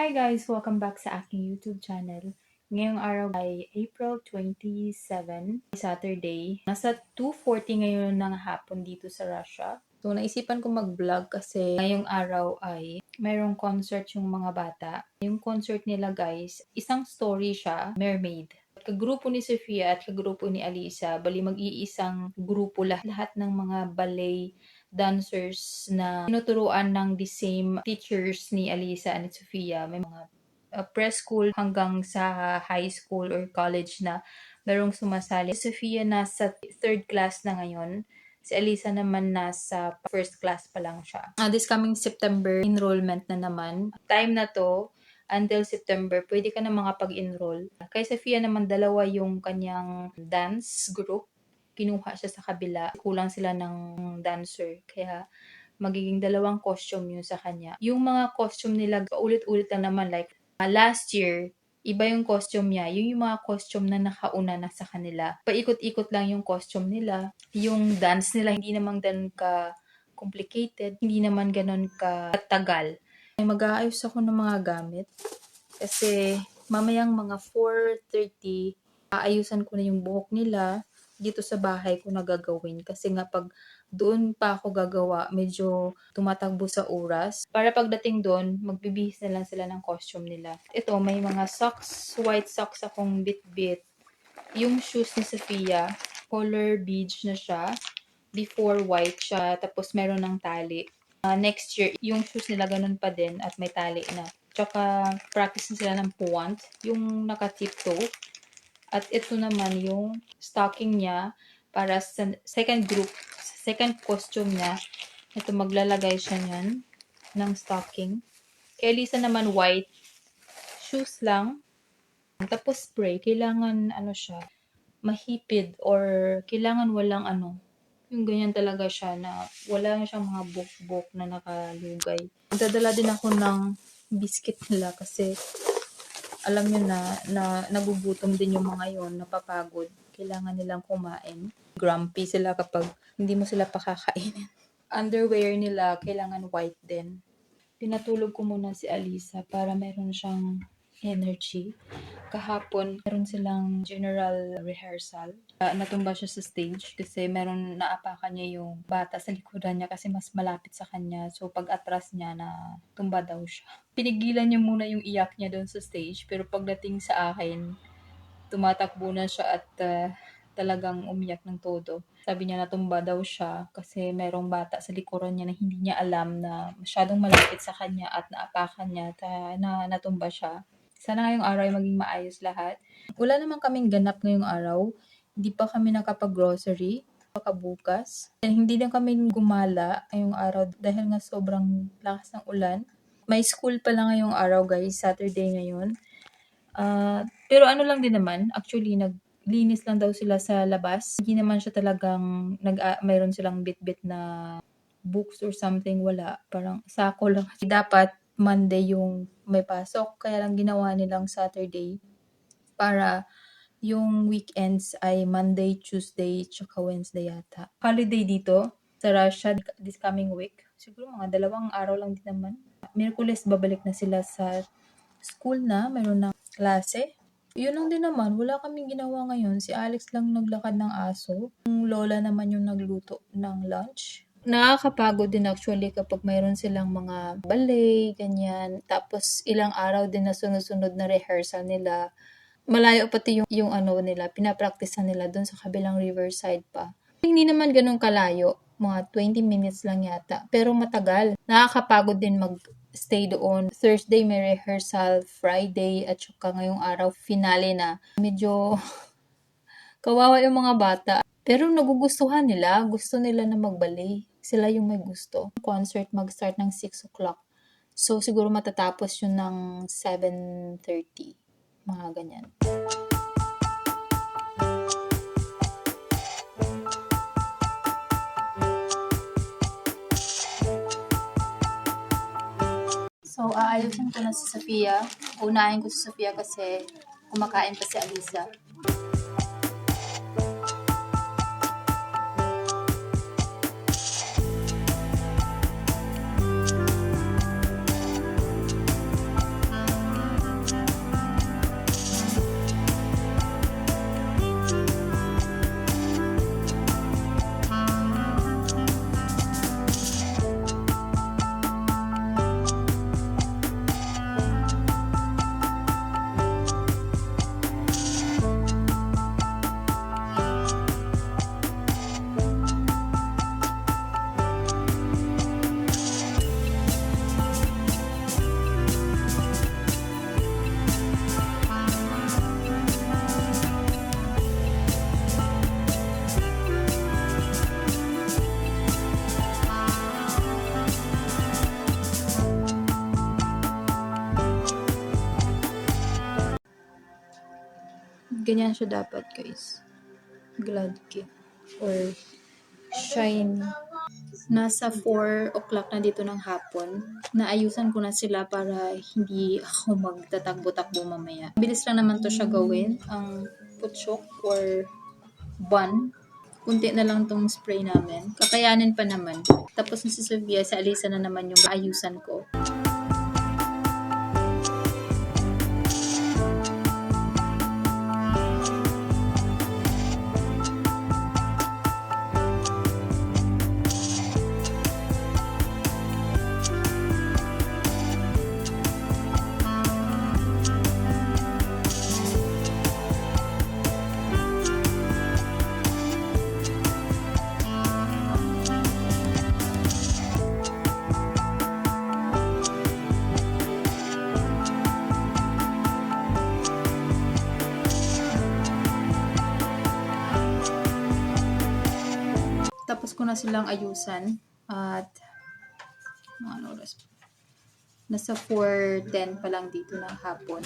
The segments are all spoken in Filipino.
Hi guys! Welcome back sa aking YouTube channel. Ngayong araw ay April 27, Saturday. Nasa 2:40 ngayon ng hapon dito sa Russia. So, naisipan ko mag-vlog kasi ngayong araw ay mayroong concert yung mga bata. Yung concert nila guys, isang story siya, Mermaid. Kagrupo ni Sofia at kagrupo ni Alisa, bali mag-iisang grupo lahat ng mga ballet dancers na tinuturuan ng the same teachers ni Alisa and Sofia. May mga preschool hanggang sa high school or college na merong sumasali. Si Sofia nasa third class na ngayon. Si Alisa naman nasa first class pa lang siya. This coming September, enrollment na naman. Time na to, until September, pwede ka na makapag-enroll. Kay Sofia naman, dalawa yung kanyang dance group. Kinuha siya sa kabila. Kulang sila ng dancer. Kaya magiging dalawang costume yun sa kanya. Yung mga costume nila, paulit-ulit lang naman. Like, last year, iba yung costume niya. Yung mga costume na nakauna na sa kanila. Paikot-ikot lang yung costume nila. Yung dance nila, hindi naman ganun ka-complicated. Hindi naman ganun ka-tagal. Mag-aayos ako ng mga gamit. Kasi mamayang mga 4:30, aayusan ko na yung buhok nila. Dito sa bahay ko na gagawin. Kasi nga pag doon pa ako gagawa, medyo tumatakbo sa oras. Para pagdating doon, magbibihis na lang sila ng costume nila. Ito, may mga socks, white socks akong bit-bit. Yung shoes ni Sofia, color beige na siya. Before white siya, tapos meron ng tali. Next year, yung shoes nila ganun pa din at may tali na. Tsaka practice na sila ng puwant, yung naka-tiptoe. At ito naman yung stocking niya para sa second group, second costume niya. Ito maglalagay siya niyan ng stocking. Kay Lisa naman white, shoes lang. Tapos spray, kailangan siya, mahipid or kailangan walang yung ganyan talaga siya na wala na siyang mga buk-buk na nakalugay. Magdadala din ako ng biscuit nila kasi alam nyo na nagugutom din yung mga yon, napapagod. Kailangan nilang kumain. Grumpy sila kapag hindi mo sila pakakainin. Underwear nila, kailangan white din. Pinatulog ko muna si Alisa para meron siyang energy. Kahapon, meron silang general rehearsal. Natumba siya sa stage kasi meron naapakan niya yung bata sa likuran niya kasi mas malapit sa kanya. So, pag atras niya, na tumba daw siya. Pinigilan niya muna yung iyak niya doon sa stage. Pero pagdating sa akin, tumatakbo na siya at talagang umiyak ng todo. Sabi niya natumba daw siya kasi merong bata sa likuran niya na hindi niya alam na masyadong malapit sa kanya at naapakan niya na natumba siya. Sana ngayong araw ay maging maayos lahat. Wala naman kaming ganap ngayong araw. Hindi pa kami nakapag-grocery. Pagkabukas. Hindi na kami gumala ngayong araw dahil nga sobrang lakas ng ulan. May school pa lang ngayong araw guys. Saturday ngayon. Pero lang din naman. Actually, naglinis lang daw sila sa labas. Hindi naman siya talagang mayroon silang bit-bit na books or something. Wala. Parang sako lang. Dapat Monday yung may pasok, kaya lang ginawa nilang Saturday para yung weekends ay Monday, Tuesday, tsaka Wednesday yata. Holiday dito sa Russia this coming week. Siguro mga 2 araw lang din naman. Miyerkules babalik na sila sa school na, mayroon ng klase. Yun lang din naman, wala kaming ginawa ngayon. Si Alex lang naglakad ng aso. Yung lola naman yung nagluto ng lunch. Nakakapagod din actually kapag mayroon silang mga ballet, ganyan. Tapos ilang araw din na sunod-sunod na rehearsal nila. Malayo pati yung nila, pinapracticean nila doon sa kabilang riverside pa. Hindi naman ganun kalayo, mga 20 minutes lang yata. Pero matagal. Nakakapagod din mag-stay doon. Thursday may rehearsal, Friday, at saka ngayong araw, finale na. Medyo kawawa yung mga bata. Pero nagugustuhan nila. Gusto nila na mag-ballet. Sila yung may gusto. Concert mag-start ng 6 o'clock. So, siguro matatapos yun ng 7:30. Mga ganyan. So, aayusin ko na si Sofia. Unahin ko si Sofia kasi kumakain pa si Alisa. Ganyan siya dapat, guys. Glad gift or shine. Nasa 4 o'clock na dito ng hapon. Naayusan ko na sila para hindi ako magtatakbo-takbo mamaya. Bilis lang naman to siya gawin. Ang putsok or bun. Kunti na lang tong spray namin. Kakayanin pa naman. Tapos na si Sofia, sa Alisa na naman yung ayusan ko. Tapos ko na silang ayusan at mga oras. Nasa 4:10 pa lang dito ng hapon.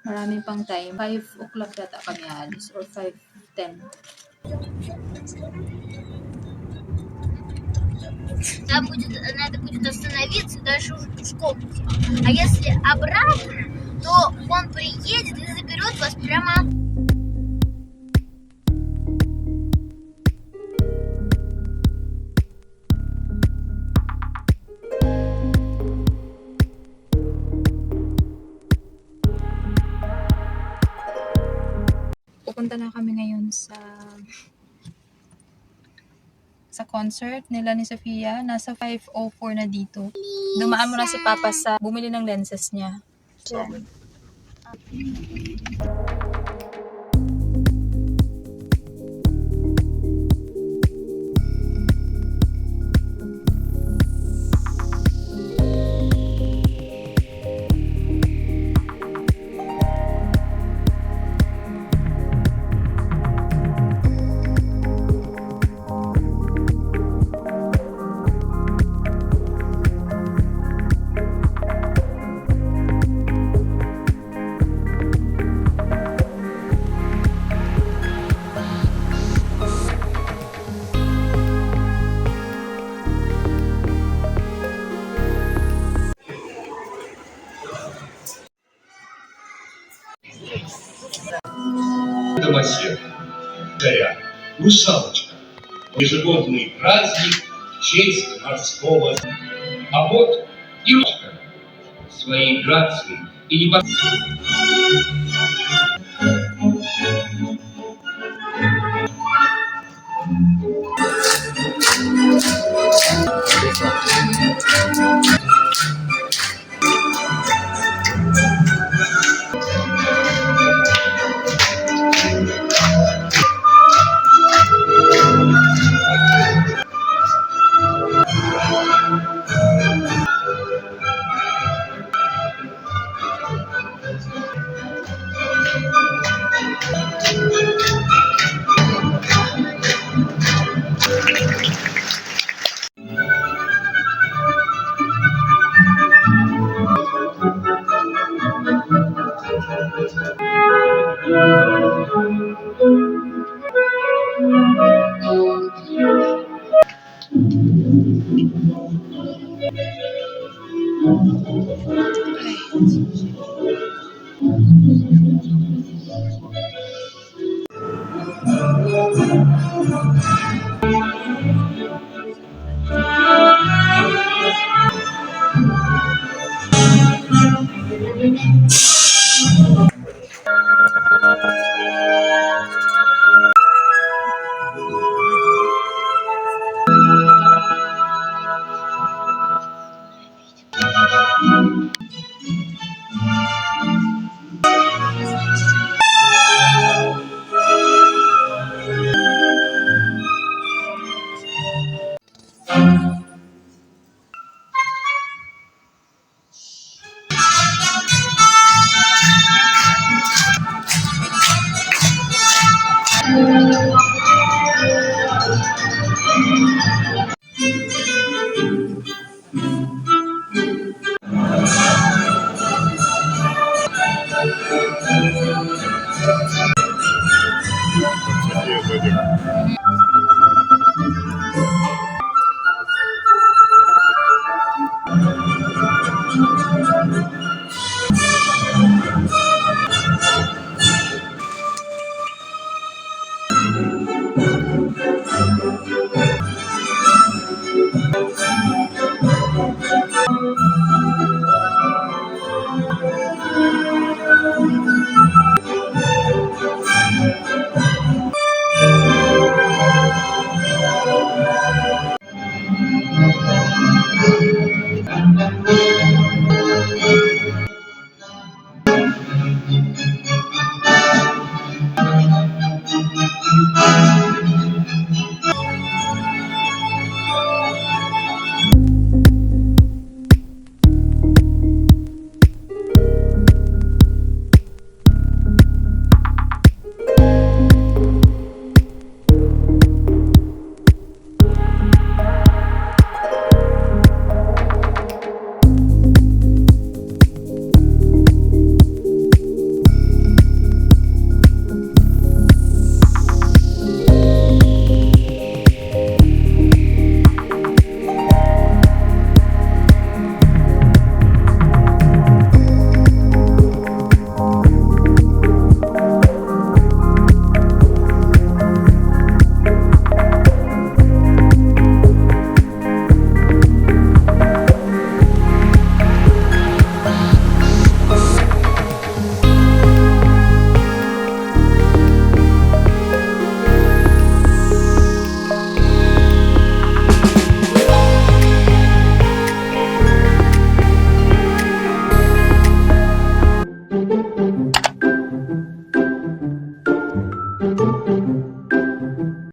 Maraming pang time. 5 o'clock yata kami alis or 5:10. Надо будет остановиться дальше уже пешком. А если обратно, то он приедет и заберет вас прямо. Pupunta na kami ngayon sa concert nila ni Sofia. Nasa 5:04 na dito. Dumaan mo na si Papa sa bumili ng lenses niya. So, Домосед, царя, русалочка. Ежегодный праздник в честь морского. А вот и русалка своей грацией и не